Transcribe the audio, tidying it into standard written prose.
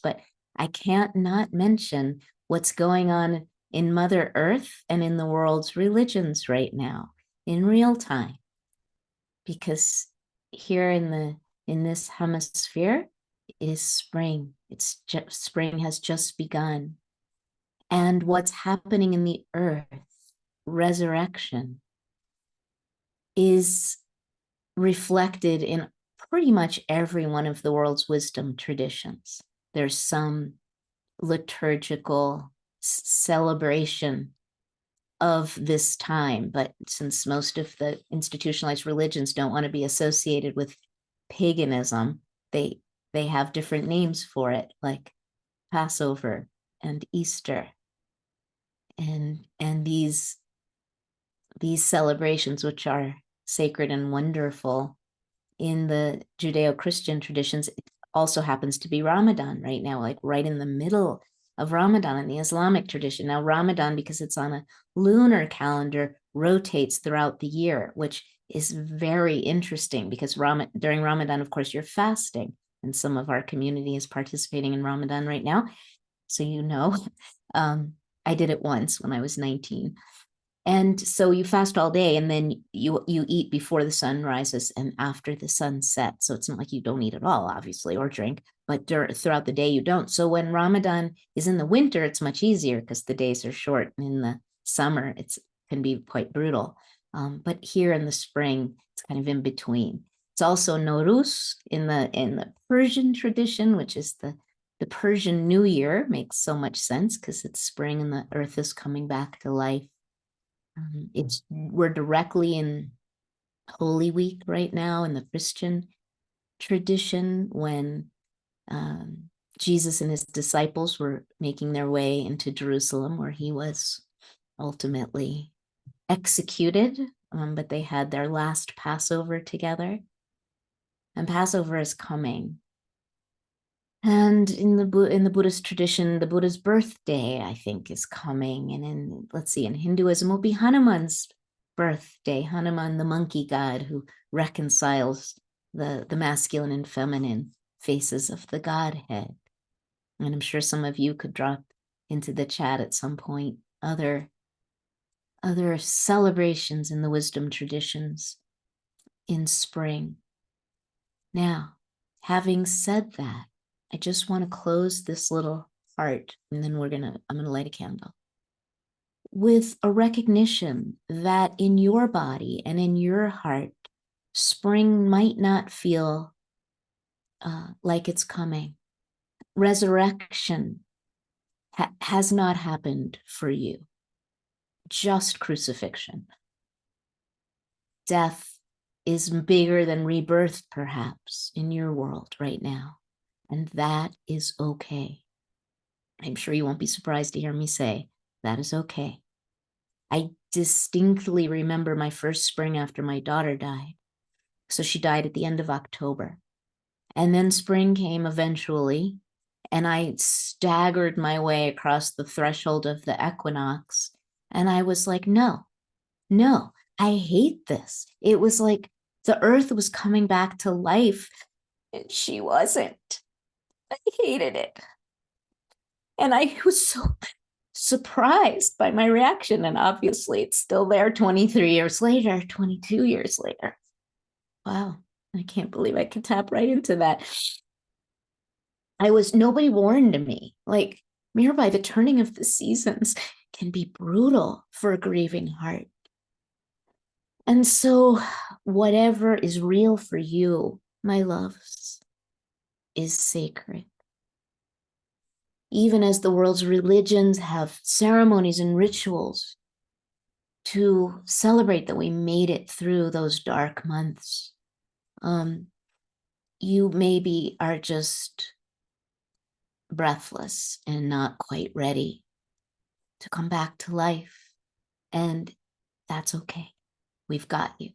but I can't not mention what's going on in Mother Earth and in the world's religions right now in real time. Because here in this hemisphere is spring. Spring has just begun. And what's happening in the earth, resurrection, is reflected in pretty much every one of the world's wisdom traditions. There's some liturgical celebration of this time, but since most of the institutionalized religions don't want to be associated with paganism, they have different names for it, like Passover and Easter, and these celebrations, which are sacred and wonderful in the Judeo-Christian traditions. It also happens to be Ramadan right now, like right in the middle of Ramadan in the Islamic tradition. Now, Ramadan, because it's on a lunar calendar, rotates throughout the year, which is very interesting because during Ramadan, of course, you're fasting, and some of our community is participating in Ramadan right now. So, I did it once when I was 19. And so you fast all day, and then you eat before the sun rises and after the sun sets. So it's not like you don't eat at all, obviously, or drink, but throughout the day you don't. So when Ramadan is in the winter, it's much easier because the days are short. In the summer, it can be quite brutal. But here in the spring, it's kind of in between. It's also Nowruz in the Persian tradition, which is the Persian New Year. Makes so much sense because it's spring and the earth is coming back to life. We're directly in Holy Week right now in the Christian tradition when Jesus and his disciples were making their way into Jerusalem, where he was ultimately executed, but they had their last Passover together. And Passover is coming. And in the Buddhist tradition, the Buddha's birthday, I think, is coming. And in Hinduism will be Hanuman's birthday. Hanuman, the monkey god who reconciles the masculine and feminine faces of the Godhead. And I'm sure some of you could drop into the chat at some point other celebrations in the wisdom traditions in spring. Now, having said that, I just want to close this little part, and then I'm going to light a candle with a recognition that in your body and in your heart, spring might not feel like it's coming. Resurrection has not happened for you, just crucifixion. Death is bigger than rebirth, perhaps, in your world right now. And that is okay. I'm sure you won't be surprised to hear me say that is okay. I distinctly remember my first spring after my daughter died. So she died at the end of October. And then spring came eventually, and I staggered my way across the threshold of the equinox. And I was like, no, I hate this. It was like the earth was coming back to life, and she wasn't. I hated it. And I was so surprised by my reaction. And obviously it's still there 23 years later, 22 years later. Wow, I can't believe I could tap right into that. Nobody warned me. Like, Mirabai, the turning of the seasons can be brutal for a grieving heart. And so whatever is real for you, my loves, is sacred. Even as the world's religions have ceremonies and rituals to celebrate that we made it through those dark months, you maybe are just breathless and not quite ready to come back to life. And that's okay. We've got you.